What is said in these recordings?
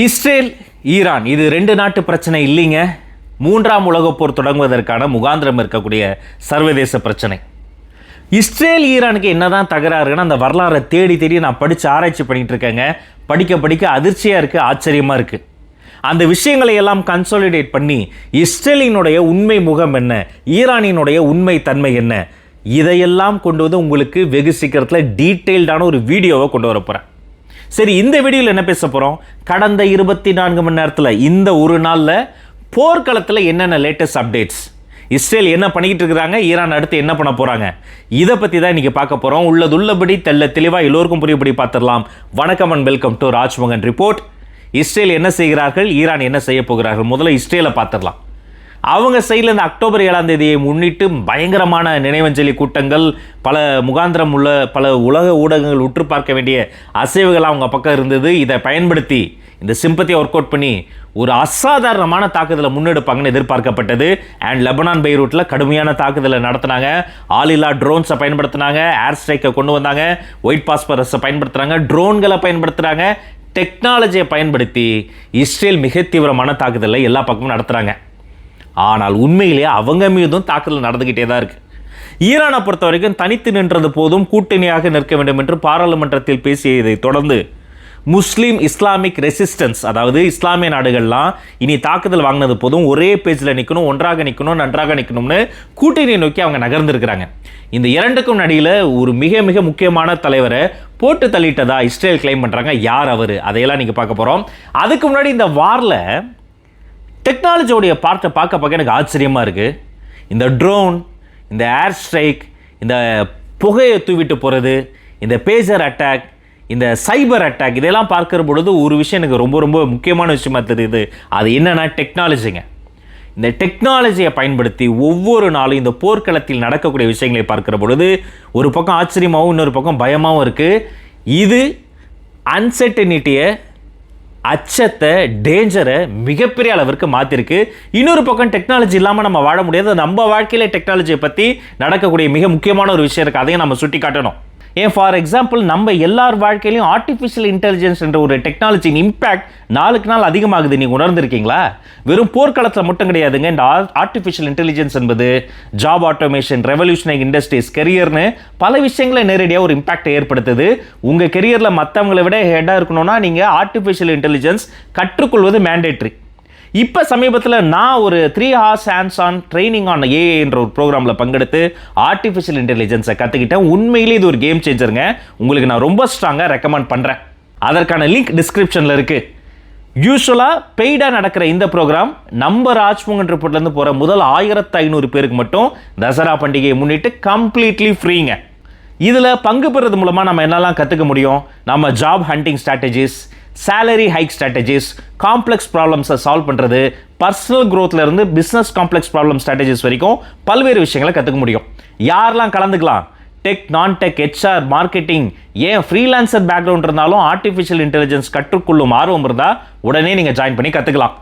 Israel Iran இது ரெண்டு நாட்டு பிரச்சனை இல்லைங்க. மூன்றாம் உலகப் போர் தொடங்குவதற்கான முகாந்திரம் இருக்கக்கூடிய சர்வதேச பிரச்சனை. இஸ்ரேல் ஈரானுக்கு என்னதான் தகராறுன்னா அந்த வரலாறை தேடி தேடி நான் படித்து ஆராய்ச்சி பண்ணிட்டு இருக்கேங்க. படிக்க அதிர்ச்சியாக இருக்குது, ஆச்சரியமாக இருக்குது. அந்த விஷயங்களை எல்லாம் கன்சாலிடேட் பண்ணி இஸ்ரேலினுடைய உண்மை முகம் என்ன, ஈரானினுடைய உண்மை தன்மை என்ன, இதையெல்லாம் கொண்டு வந்து உங்களுக்கு வெகு சீக்கிரத்தில் டீட்டெயில்டான ஒரு வீடியோவை கொண்டு வர போகிறேன். சரி, இந்த வீடியோவில் என்ன பேச போகிறோம்? கடந்த 24 மணி நேரத்தில் இந்த ஒரு நாளில் போர்க்களத்தில் என்னென்ன லேட்டஸ்ட் அப்டேட்ஸ், இஸ்ரேல் என்ன பண்ணிக்கிட்டு இருக்கிறாங்க, ஈரான் அடுத்து என்ன பண்ண போகிறாங்க, இதை பற்றி தான் இன்றைக்கி பார்க்க போகிறோம். உள்ளதுள்ளபடி தெளிவாக எல்லோருக்கும் புரியபடி பார்த்துடலாம். வணக்கம் and welcome to Rajmohan report. Israel என்ன செய்கிறார்கள், ஈரான் என்ன செய்ய போகிறார்கள், முதல்ல இஸ்ரேலை பார்த்துடலாம். அவங்க சைடில் இந்த அக்டோபர் 7ஆம் தேதியை முன்னிட்டு பயங்கரமான நினைவஞ்சலி கூட்டங்கள், பல முகாந்திரம் உள்ள பல உலக ஊடகங்கள் உற்று பார்க்க வேண்டிய அசைவுகள் அவங்க பக்கம் இருந்தது. இதை பயன்படுத்தி இந்த சிம்பத்தியை ஒர்க் அவுட் பண்ணி ஒரு அசாதாரணமான தாக்குதலை முன்னெடுப்பாங்கன்னு எதிர்பார்க்கப்பட்டது. அண்ட் லெபனான் பெய்ரூட்டில் கடுமையான தாக்குதலை நடத்தினாங்க. ஆளில்லா ட்ரோன்ஸை பயன்படுத்தினாங்க, ஏர் ஸ்ட்ரைக்கை கொண்டு வந்தாங்க, ஒயிட் பாஸ்பரஸை பயன்படுத்துகிறாங்க, ட்ரோன்களை பயன்படுத்துகிறாங்க, டெக்னாலஜியை பயன்படுத்தி இஸ்ரேல் மிக தீவிரமான தாக்குதலை எல்லா பக்கமும் நடத்துகிறாங்க. ஆனால் உண்மையிலேயே அவங்க மீதும் தாக்குதல் நடந்துக்கிட்டே தான் இருக்குது. ஈரானை பொறுத்த வரைக்கும் தனித்து நின்றது போதும், கூட்டணியாக நிற்க வேண்டும் என்று பாராளுமன்றத்தில் பேசியதை தொடர்ந்து முஸ்லீம் இஸ்லாமிக் ரெசிஸ்டன்ஸ், அதாவது இஸ்லாமிய நாடுகள்லாம் இனி தாக்குதல் வாங்கினது போதும், ஒரே பேஜில் நிற்கணும், ஒன்றாக நிற்கணும், நன்றாக நிற்கணும்னு கூட்டணியை நோக்கி அவங்க நகர்ந்துருக்கிறாங்க. இந்த இரண்டுக்கும் நடுவில் ஒரு மிக மிக முக்கியமான தலைவரை போட்டு தள்ளிட்டதா இஸ்ரேல் கிளைம் பண்ணுறாங்க. யார் அவர், அதையெல்லாம் நீங்கள் பார்க்க போகிறோம். அதுக்கு முன்னாடி இந்த வாரில் டெக்னாலஜியோடைய பார்க்க எனக்கு ஆச்சரியமாக இருக்குது. இந்த ட்ரோன், இந்த ஏர் ஸ்ட்ரைக், இந்த புகையை தூவிட்டு போகிறது, இந்த பேஜர் அட்டாக், இந்த சைபர் அட்டாக், இதெல்லாம் பார்க்குற பொழுது ஒரு விஷயம் எனக்கு ரொம்ப ரொம்ப முக்கியமான விஷயமா தெரியுது. அது என்னென்னா டெக்னாலஜிங்க. இந்த டெக்னாலஜியை பயன்படுத்தி ஒவ்வொரு நாளும் இந்த போர்க்களத்தில் நடக்கக்கூடிய விஷயங்களை பார்க்குற பொழுது ஒரு பக்கம் ஆச்சரியமாகவும் இன்னொரு பக்கம் பயமாகவும் இருக்குது. இது அன்சர்டனிட்டியை, அச்சத்தை, டேஞ்சரை மிகப்பெரிய அளவிற்கு மாற்றிருக்கு. இன்னொரு பக்கம் டெக்னாலஜி இல்லாமல் நம்ம வாழ முடியாது. நம்ம வாழ்க்கையில் டெக்னாலஜியை பற்றி நடக்கக்கூடிய மிக முக்கியமான ஒரு விஷயம் இருக்குது, அதையும் நம்ம சுட்டி காட்டணும். ஏன் ஃபார் எக்ஸாம்பிள் நம்ம எல்லார் வாழ்க்கையிலையும் ஆர்டிஃபிஷியல் இன்டெலிஜென்ஸ் என்ற ஒரு டெக்னாலஜியின் இம்பேக்ட் நாளுக்கு நாள் அதிகமாகுது. நீங்கள் உணர்ந்திருக்கீங்களா? வெறும் போர்க்களத்தில் மட்டும் கிடையாதுங்க. இந்த ஆர்டிஃபிஷியல் இன்டெலிஜென்ஸ் என்பது ஜாப் ஆட்டோமேஷன், ரெவல்யூஷனிங் இண்டஸ்ட்ரீஸ், கெரியர்னு பல விஷயங்களை நேரடியாக ஒரு இம்பாக்டை ஏற்படுத்துது. உங்கள் கெரியரில் மற்றவங்களை விட ஹெட்டாக இருக்கணும்னா நீங்கள் ஆர்டிஃபிஷியல் இன்டெலிஜென்ஸ் கற்றுக்கொள்வது மேண்டேட்ரி. இப்போ சமீபத்தில் நான் ஒரு 3 hours hands on training on AI என்ற ஒரு ப்ரோக்ராமில் பங்கெடுத்து ஆர்டிஃபிஷியல் இன்டெலிஜென்ஸை கற்றுக்கிட்டேன். உண்மையிலே இது ஒரு கேம் சேஞ்சருங்க. உங்களுக்கு நான் ரொம்ப ஸ்ட்ராங்காக ரெக்கமெண்ட் பண்ணுறேன். அதற்கான லிங்க் டிஸ்கிரிப்ஷனில் இருக்குது. யூஸ்வலாக பெய்டாக நடக்கிற இந்த ப்ரோக்ராம் நம்ம ராஜ்மோகன் ரிப்போர்ட்லேருந்து போகிற முதல் 1500 பேருக்கு மட்டும் தசரா பண்டிகையை முன்னிட்டு கம்ப்ளீட்லி ஃப்ரீங்க. இதில் பங்கு பெறுறது மூலமாக நம்ம என்னெல்லாம் கற்றுக்க முடியும்? நம்ம job hunting strategies, salary hike strategies, complex ப்ராப்ளம்ஸை சால்வ் பண்ணுறது, பர்சனல் க்ரோத்லேருந்து பிஸ்னஸ் காம்ப்ளெக்ஸ் ப்ராப்ளம் ஸ்ட்ராட்டஜிஸ் வரைக்கும் பல்வேறு விஷயங்களை கற்றுக்க முடியும். யாரெல்லாம் கலந்துக்கலாம்? Tech, non tech, HR, marketing, ஏன் ஃப்ரீலான்சர் பேக்ரவுண்ட் இருந்தாலும் ஆர்டிஃபிஷியல் இன்டெலிஜென்ஸ் கற்றுக்கொள்ளும் ஆர்வம் இருந்தால் உடனே நீங்கள் ஜாயின் பண்ணி கற்றுக்கலாம்.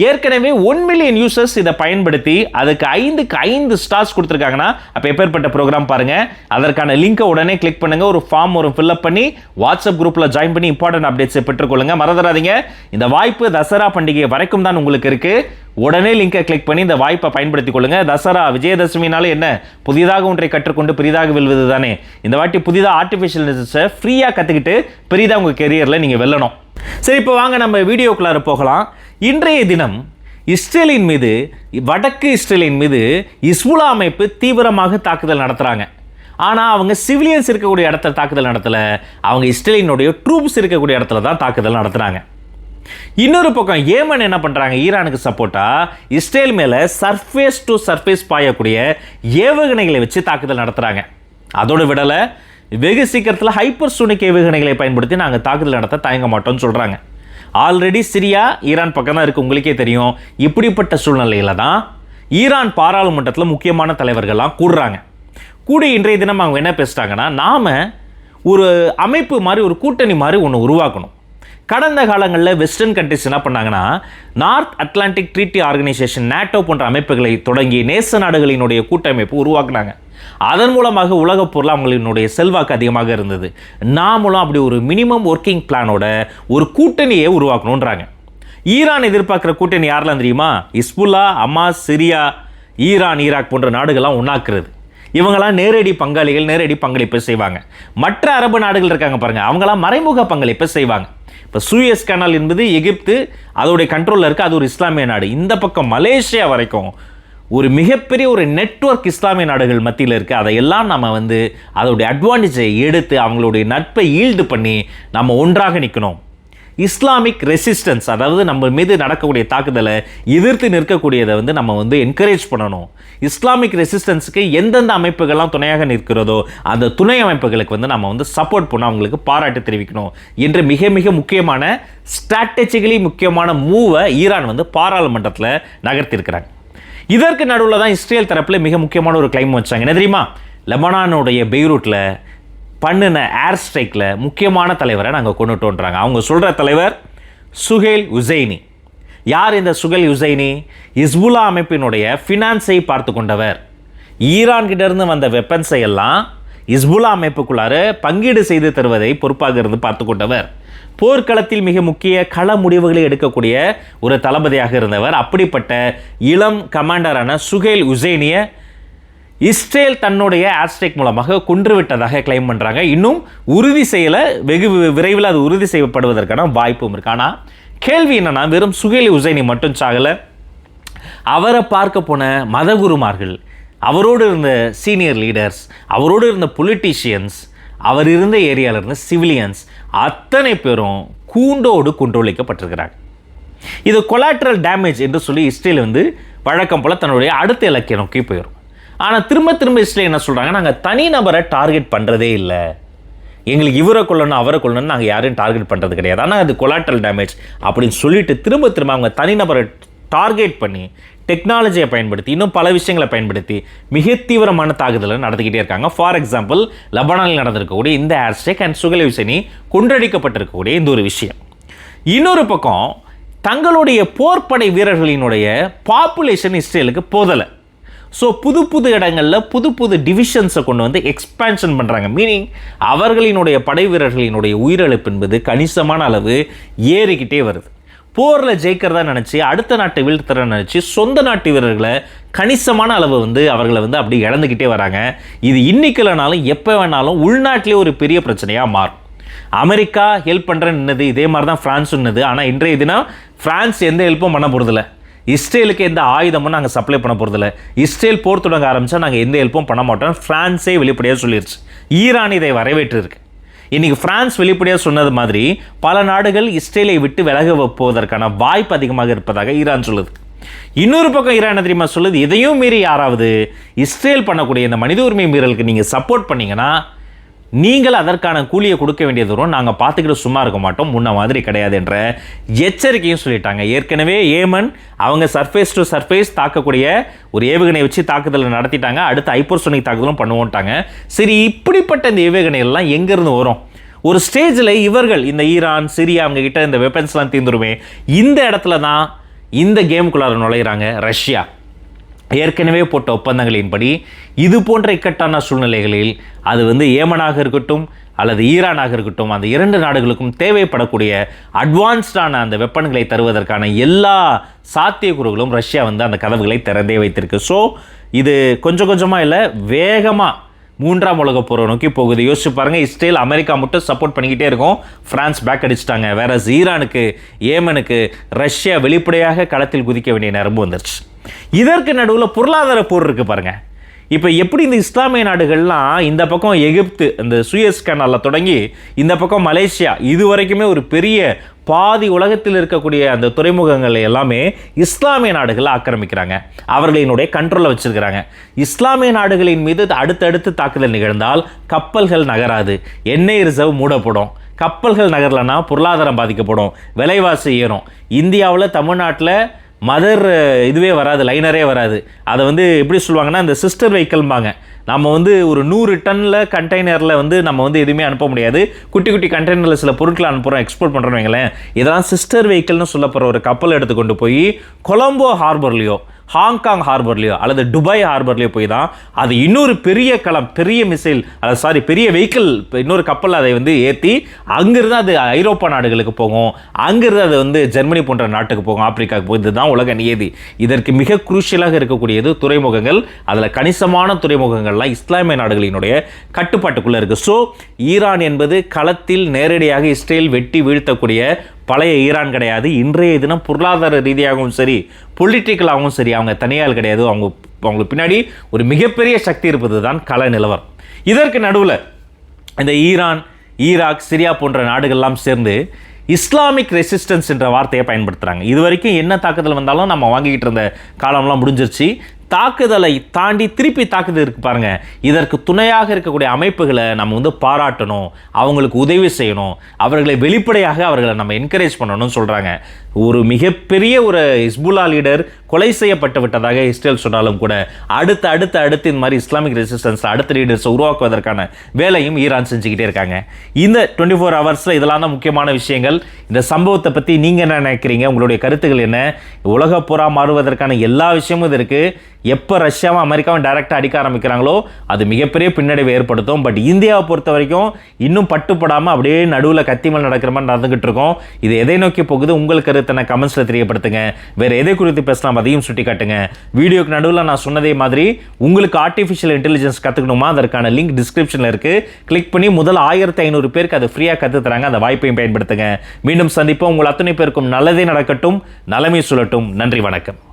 ஏற்கனவே 1 மில்லியன் யூசர்ஸ் இதை பயன்படுத்தி அதுக்கு 5க்கு 5 ஸ்டார்ஸ் கொடுத்துருக்காங்கன்னா அப்போ எப்பேற்பட்ட ப்ரோக்ராம் பாருங்கள். அதற்கான லிங்கை உடனே கிளிக் பண்ணுங்கள். ஒரு ஃபார்ம் ஃபில்அப் பண்ணி வாட்ஸ்அப் குரூப்பில் ஜாயின் பண்ணி இம்பார்ட்டன்ட் அப்டேட்ஸை பெற்றுக்கொள்ளுங்கள். மறந்துடாதீங்க, இந்த வாய்ப்பு தசரா பண்டிகை வரைக்கும் தான் உங்களுக்கு இருக்குது. உடனே லிங்கை கிளிக் பண்ணி இந்த வாய்ப்பை பயன்படுத்திக் கொள்ளுங்கள். தசரா விஜயதசமினால என்ன, புதிதாக ஒன்றை கற்றுக்கொண்டு பெரிதாக வெல்வது தானே. இந்த வாட்டி புதிதாக ஆர்டிஃபிஷியல் இன்டெலிஜென்ஸை ஃப்ரீயாக கற்றுக்கிட்டு பெரிதாக உங்கள் கெரியரில் நீங்கள் வெல்லணும். சரி, இப்போ வாங்க நம்ம வீடியோக்குள்ளார போகலாம். இன்றைய தினம் இஸ்ரேலின் மீது, வடக்கு இஸ்ரேலின் மீது இஸ்புல்லா அமைப்பு தீவிரமாக தாக்குதல் நடத்துகிறாங்க. ஆனால் அவங்க சிவிலியன்ஸ் இருக்கக்கூடிய இடத்துல தாக்குதல் நடத்தலை, அவங்க இஸ்ரேலினுடைய ட்ரூப்ஸ் இருக்கக்கூடிய இடத்துல தான் தாக்குதல் நடத்துகிறாங்க. இன்னொரு பக்கம் ஏமன் என்ன பண்ணுறாங்க? ஈரானுக்கு சப்போர்ட்டாக இஸ்ரேல் மேலே சர்ஃபேஸ் டு சர்ஃபேஸ் பாயக்கூடிய ஏவுகணைகளை வச்சு தாக்குதல் நடத்துகிறாங்க. அதோடு விடலை, வெகு சீக்கிரத்தில் ஹைப்பர்சோனிக் ஏவுகணைகளை பயன்படுத்தி நாங்கள் தாக்குதல் நடத்த தயங்க மாட்டோம்னு சொல்கிறாங்க. ஆல்ரெடி சிரியா ஈரான் பக்கம் தான் இருக்குது, உங்களுக்கே தெரியும். இப்படிப்பட்ட சூழ்நிலையில் தான் ஈரான் பாராளுமன்றத்தில் முக்கியமான தலைவர்கள்லாம் கூடுறாங்க. கூடி இன்றைய தினம் அவங்க என்ன பேசுகிறாங்கன்னா, நாம் ஒரு அமைப்பு மாதிரி, ஒரு கூட்டணி மாதிரி ஒன்று உருவாக்கணும். கடந்த காலங்களில் வெஸ்டர்ன் கண்ட்ரிஸ் என்ன பண்ணாங்கன்னா, north Atlantic treaty organisation, NATO போன்ற அமைப்புகளை தொடங்கி நேச நாடுகளினுடைய கூட்டமைப்பு உருவாக்குனாங்க. அதன் மூலமாக உலகப் பொருள் அவங்களினுடைய செல்வாக்கு அதிகமாக இருந்தது. நாமளும் அப்படி ஒரு மினிமம் ஒர்க்கிங் பிளானோட ஒரு கூட்டணியை உருவாக்கணுன்றாங்க. ஈரான் எதிர்பார்க்குற கூட்டணி யாரெல்லாம் தெரியுமா? இஸ்புல்லா, அமாஸ், சிரியா, ஈரான், ஈராக் போன்ற நாடுகள்லாம் ஒன்றாக்குறது. இவங்களாம் நேரடி பங்காளிகள், நேரடி பங்களிப்பை செய்வாங்க. மற்ற அரபு நாடுகள் இருக்காங்க பாருங்கள், அவங்களாம் மறைமுக பங்களிப்பை செய்வாங்க. இப்போ சூயஸ் கனால் என்பது எகிப்து, அதோடைய கண்ட்ரோலில் இருக்குது, அது ஒரு இஸ்லாமிய நாடு. இந்த பக்கம் மலேசியா வரைக்கும் ஒரு மிகப்பெரிய ஒரு நெட்வொர்க் இஸ்லாமிய நாடுகள் மத்தியில் இருக்குது. அதையெல்லாம் நம்ம வந்து அதோடைய அட்வான்டேஜை எடுத்து அவங்களுடைய நட்பை ஈல்டு பண்ணி நம்ம ஒன்றாக நிற்கணும். இஸ்லாமிக் ரெசிஸ்டன்ஸ், அதாவது நம்ம மீது நடக்கக்கூடிய தாக்குதலை எதிர்த்து நிற்கக்கூடியதை வந்து நம்ம வந்து என்கரேஜ் பண்ணணும். இஸ்லாமிக் ரெசிஸ்டன்ஸுக்கு எந்தெந்த அமைப்புகள்லாம் துணையாக நிற்கிறதோ அந்த துணை அமைப்புகளுக்கு வந்து நம்ம வந்து சப்போர்ட் பண்ண, அவங்களுக்கு பாராட்டு தெரிவிக்கணும் என்று மிக மிக முக்கியமான ஸ்ட்ராட்டஜிக்கலி முக்கியமான மூவை ஈரான் வந்து பாராளுமன்றத்தில் நகர்த்தியிருக்கிறாங்க. இதற்கு நடுவில் தான் இஸ்ரேல் தரப்பில் மிக முக்கியமான ஒரு கிளைம் வச்சாங்க. என்ன தெரியுமா? லெபனானுடைய பெய்ரூட்டில் பண்ணின ஏர் ஸ்ட்ரைக்கில் முக்கியமான தலைவரை நாங்கள் கொண்டுட்டோன்றாங்க. அவங்க சொல்கிற தலைவர் சுஹேல் உசைனி. யார் இந்த சுஹேல் உசைனி? ஹிஸ்புல்லா அமைப்பினுடைய ஃபினான்ஸை பார்த்து கொண்டவர். ஈரான்கிட்டேருந்து வந்த வெப்பன்ஸை எல்லாம் ஹிஸ்புல்லா அமைப்புக்குள்ளார பங்கீடு செய்து தருவதை பொறுப்பாக இருந்து பார்த்து கொண்டவர். போர்க்களத்தில் மிக முக்கிய கள முடிவுகளை எடுக்கக்கூடிய ஒரு தளபதியாக இருந்தவர். அப்படிப்பட்ட இளம் கமாண்டரான சுஹேல் உசைனியை இஸ்ரேல் தன்னுடைய ஏர்ஸ்ட்ரைக் மூலமாக கொன்றுவிட்டதாக கிளைம் பண்ணுறாங்க. இன்னும் உறுதி செய்யலை, வெகு விரைவில் அது உறுதி செய்யப்படுவதற்கான வாய்ப்பும் இருக்கு. ஆனால் கேள்வி என்னன்னா, வெறும் சுஹேல் உசைனி மட்டும் சாகலை, அவரை பார்க்க போன மதகுருமார்கள், அவரோடு இருந்த சீனியர் லீடர்ஸ், அவரோடு இருந்த பொலிட்டீஷியன்ஸ், அவர் இருந்த ஏரியாவில் இருந்த சிவிலியன்ஸ் அத்தனை பேரும் கூண்டோடு கொன்றொழிக்கப்பட்டிருக்கிறாங்க. இது கொலாட்ரல் டேமேஜ் என்று சொல்லி இஸ்ரேல் வந்து வழக்கம் போல் தன்னுடைய அடுத்த இலக்கிய நோக்கி போயிடும். ஆனால் திரும்ப திரும்ப இஸ்ரேல் என்ன சொல்கிறாங்க, நாங்கள் தனி நபரை டார்கெட் பண்ணுறதே இல்லை, எங்களுக்கு இவரை கொள்ளணும் அவரை கொள்ளணும் நாங்கள் யாரையும் டார்கெட் பண்ணுறது கிடையாது, ஆனால் அது கொலாட்ரல் டேமேஜ் அப்படின்னு சொல்லிட்டு திரும்ப திரும்ப அவங்க தனிநபரை டார்கெட் பண்ணி டெக்னாலஜியை பயன்படுத்தி இன்னும் பல விஷயங்களை பயன்படுத்தி மிக தீவிரமான தாக்குதலை நடத்திக்கிட்டே இருக்காங்க. ஃபார் எக்ஸாம்பிள், லெபனானில் நடந்திருக்கக்கூடிய இந்த air strike and Suhail Husseini கொன்றடிக்கப்பட்டிருக்கக்கூடிய இந்த ஒரு விஷயம். இன்னொரு பக்கம் தங்களுடைய போர்ப்படை வீரர்களினுடைய பாப்புலேஷன் இஸ்ரேலுக்கு போதலை. ஸோ புது புது இடங்களில் புது புது டிவிஷன்ஸை கொண்டு வந்து எக்ஸ்பேன்ஷன் பண்ணுறாங்க. மீனிங் அவர்களினுடைய படை வீரர்களினுடைய உயிரிழப்பு என்பது கணிசமான அளவு ஏறிக்கிட்டே வருது. போரில் ஜெயிக்கிறதா நினச்சி அடுத்த நாட்டை வீழ்த்துற நினச்சி சொந்த நாட்டு வீரர்களை கணிசமான அளவு வந்து அவர்களை வந்து அப்படி இழந்துக்கிட்டே வராங்க. இது இன்னைக்கு இல்லைனாலும் எப்போ வேணாலும் உள்நாட்டிலே ஒரு பெரிய பிரச்சனையாக மாறும். அமெரிக்கா ஹெல்ப் பண்ணுறேன்னு இன்னது, இதே மாதிரி தான் ஃப்ரான்ஸ் இன்னது. ஆனால் இன்றைய தினம் ஃப்ரான்ஸ் எந்த ஹெல்ப்பும் பண்ண போகிறதில்ல, இஸ்ரேலுக்கு எந்த ஆயுதமும் நாங்கள் சப்ளை பண்ண போகிறதில்ல, இஸ்ரேல் போர் தொடங்க ஆரம்பித்தா நாங்கள் எந்த ஹெல்ப்பும் பண்ண மாட்டோம், ஃப்ரான்ஸே வெளிப்படையாக சொல்லிடுச்சு. ஈரான் இதை வரவேற்றிருக்கு. இன்றைக்கி ஃப்ரான்ஸ் வெளிப்படையாக சொன்னது மாதிரி பல நாடுகள் இஸ்ரேலை விட்டு விலக போவதற்கான வாய்ப்பு அதிகமாக இருப்பதாக ஈரான் சொல்லுது. இன்னொரு பக்கம் ஈரான் என்ன தெரியுமா சொல்லுது, இதையும் மீறி யாராவது இஸ்ரேல் பண்ணக்கூடிய இந்த மனித உரிமை மீறலுக்கு நீங்கள் சப்போர்ட் பண்ணீங்கன்னா நீங்கள் அதற்கான கூலியை கொடுக்க வேண்டியது வரும், நாங்கள் பார்த்துக்கிட்டு சும்மா இருக்க மாட்டோம், முன்ன மாதிரி கிடையாது என்ற எச்சரிக்கையும் சொல்லிட்டாங்க. ஏற்கனவே ஏமன் அவங்க சர்ஃபேஸ் டு சர்ஃபேஸ் தாக்கக்கூடிய ஒரு ஏவுகணை வச்சு தாக்குதலை நடத்திட்டாங்க. அடுத்து ஹைப்பர்சோனிக் தாக்குதலும் பண்ணுவோன்ட்டாங்க. சரி, இப்படிப்பட்ட இந்த ஏவுகணைகள்லாம் எங்கேருந்து வரும்? ஒரு ஸ்டேஜில் இவர்கள் இந்த ஈரான், சிரியா அவங்க கிட்ட இந்த வெப்பன்ஸ்லாம் தீர்ந்துருமே, இந்த இடத்துல தான் இந்த கேமுக்குள்ளார நுழைகிறாங்க ரஷ்யா. ஏற்கனவே போட்ட ஒப்பந்தங்களின்படி இது போன்ற இக்கட்டான சூழ்நிலைகளில் அது வந்து ஏமனாக இருக்கட்டும் அல்லது ஈரானாக இருக்கட்டும், அந்த இரண்டு நாடுகளுக்கும் தேவைப்படக்கூடிய அட்வான்ஸ்டான அந்த வெப்பன்களை தருவதற்கான எல்லா சாத்தியக்கூறுகளும் ரஷ்யா வந்து அந்த கதவுகளை திறந்தே வைத்திருக்கு. ஸோ இது கொஞ்சம் கொஞ்சமாக இல்லை, வேகமாக மூன்றாம் உலகப் போரை நோக்கி போகுது. யோசிச்சு பாருங்கள், இஸ்ரேல் அமெரிக்கா மட்டும் சப்போர்ட் பண்ணிக்கிட்டே இருக்கும், ஃப்ரான்ஸ் பேக் அடிச்சிட்டாங்க. வேற ஈரானுக்கு ஏமனுக்கு ரஷ்யா வெளிப்படையாக களத்தில் குதிக்க வேண்டிய நேரமும் வந்துருச்சு. இதற்கு நடுவில் பொருளாதார போர் இருக்குது பாருங்கள். இப்போ எப்படி இந்த இஸ்லாமிய நாடுகள்லாம் இந்த பக்கம் எகிப்து இந்த சூயஸ் கனாலில் தொடங்கி இந்த பக்கம் மலேசியா இது வரைக்குமே ஒரு பெரிய பாதி உலகத்தில் இருக்கக்கூடிய அந்த துறைமுகங்களை எல்லாமே இஸ்லாமிய நாடுகளை ஆக்கிரமிக்கிறாங்க, அவர்களினுடைய கண்ட்ரோலில் வச்சிருக்கிறாங்க. இஸ்லாமிய நாடுகளின் மீது அடுத்தடுத்து தாக்குதல் நிகழ்ந்தால் கப்பல்கள் நகராது, எண்ணெய் ரிசர்வ் மூடப்படும், கப்பல்கள் நகரலைன்னா பொருளாதாரம் பாதிக்கப்படும், விலைவாசி ஏறும். இந்தியாவில் தமிழ்நாட்டில் மதர் இதுவே வராது, லைனரே வராது. அதை வந்து எப்படி சொல்லுவாங்கன்னா இந்த சிஸ்டர் வெஹிக்கிள்பாங்க. நம்ம வந்து ஒரு 100 டன்னில் கண்டெய்னரில் வந்து நம்ம வந்து எதுவுமே அனுப்ப முடியாது, குட்டி குட்டி கண்டெய்னரில் சில பொருட்களை அனுப்புகிறோம், எக்ஸ்போர்ட் பண்ணுறோன்னு வைங்களேன். இதெல்லாம் சிஸ்டர் வெஹிக்கிள்னு சொல்லப்படுற ஒரு கப்பல் எடுத்து கொண்டு போய் கொலம்போ ஹார்பர்லையோ ஹாங்காங் ஹார்பர்லையோ அல்லது துபாய் ஹார்பர்லையோ போய் தான் அது இன்னொரு பெரிய களம், பெரிய மிசைல், பெரிய வெஹிக்கிள், இன்னொரு கப்பல் அதை வந்து ஏற்றி அங்கிருந்து அது ஐரோப்பா நாடுகளுக்கு போகும், அங்கிருந்து அது வந்து ஜெர்மனி போன்ற நாட்டுக்கு போகும், ஆப்பிரிக்காவுக்கு போகும். இதுதான் உலக நியதி. இதற்கு மிக குரூஷியலாக இருக்கக்கூடியது துறைமுகங்கள். அதில் கணிசமான துறைமுகங்கள்லாம் இஸ்லாமிய நாடுகளினுடைய கட்டுப்பாட்டுக்குள்ளே இருக்குது. ஸோ ஈரான் என்பது களத்தில் நேரடியாக இஸ்ரேல் வெட்டி வீழ்த்தக்கூடிய பழைய ஈரான் கிடையாது. இன்றைய தினம் பொருளாதார ரீதியாகவும் சரி, பொலிட்டிக்கலாகவும் சரி, அவங்க தனியால் கிடையாது. அவங்களுக்கு பின்னாடி ஒரு மிகப்பெரிய சக்தி இருப்பது தான் கள நிலவரம். இதற்கு நடுவில் இந்த ஈரான், ஈராக், சிரியா போன்ற நாடுகள்லாம் சேர்ந்து இஸ்லாமிக் ரெசிஸ்டன்ஸ் என்ற வார்த்தையை பயன்படுத்துகிறாங்க. இது வரைக்கும் என்ன தாக்குதல் வந்தாலும் நம்ம வாங்கிக்கிட்டு இருந்த காலம்லாம் முடிஞ்சிருச்சு. தாக்குதலை தாண்டி திருப்பி தாக்குதல் இருக்கு பாருங்க. இதற்கு துணையாக இருக்கக்கூடிய அமைப்புகளை நம்ம வந்து பாராட்டணும், அவங்களுக்கு உதவி செய்யணும், அவர்களை வெளிப்படையாக அவர்களை நம்ம என்கரேஜ் பண்ணணும்னு சொல்கிறாங்க. ஒரு மிகப்பெரிய ஒரு ஹிஸ்புல்லா லீடர் கொலை செய்யப்பட்டு விட்டதாக இஸ்ரேல் சொன்னாலும் கூட அடுத்து இந்த மாதிரி இஸ்லாமிக் ரெசிஸ்டன்ஸ் அடுத்த லீடர்ஸை உருவாக்குவதற்கான வேலையும் ஈரான் செஞ்சுக்கிட்டே இருக்காங்க. இந்த 24 ஹவர்ஸில் இதெல்லாம் தான் முக்கியமான விஷயங்கள். இந்த சம்பவத்தை பற்றி நீங்கள் என்ன நினைக்கிறீங்க? உங்களுடைய கருத்துக்கள் என்ன? உலக போரா மாறுவதற்கான எல்லா விஷயமும் இது இருக்குது. எப்போ ரஷ்யாவும் அமெரிக்காவும் டைரெக்டாக அடிக்க ஆரம்பிக்கிறாங்களோ அது மிகப்பெரிய பின்னடைவை ஏற்படுத்தும். பட் இந்தியாவை பொறுத்த வரைக்கும் இன்னும் பட்டுப்படாமல் அப்படியே நடுவில் கத்திமல் நடக்கிற மாதிரி நடந்துகிட்டு இருக்கோம். இது எதை நோக்கி போகுது? உங்கள் கருத்தை கமெண்ட்ஸில் தெரியப்படுத்துங்க. வேறு எதை குறித்து பேசலாம் அதையும் சுட்டி காட்டுங்க. வீடியோக்கு நடுவில் நான் சொன்னதே மாதிரி உங்களுக்கு ஆர்டிஃபிஷியல் இன்டெலிஜென்ஸ் கற்றுக்கணுமா? அதற்கான லிங்க் டிஸ்கிரிப்ஷனில் இருக்குது. கிளிக் பண்ணி முதல் 1500 பேருக்கு அதை ஃப்ரீயாக கற்றுத்தராங்க. அந்த வாய்ப்பையும் பயன்படுத்துங்க. மீண்டும் சந்திப்போம். உங்கள் அத்தனை பேருக்கும் நல்லதே நடக்கட்டும், நலமே சுழட்டும். நன்றி, வணக்கம்.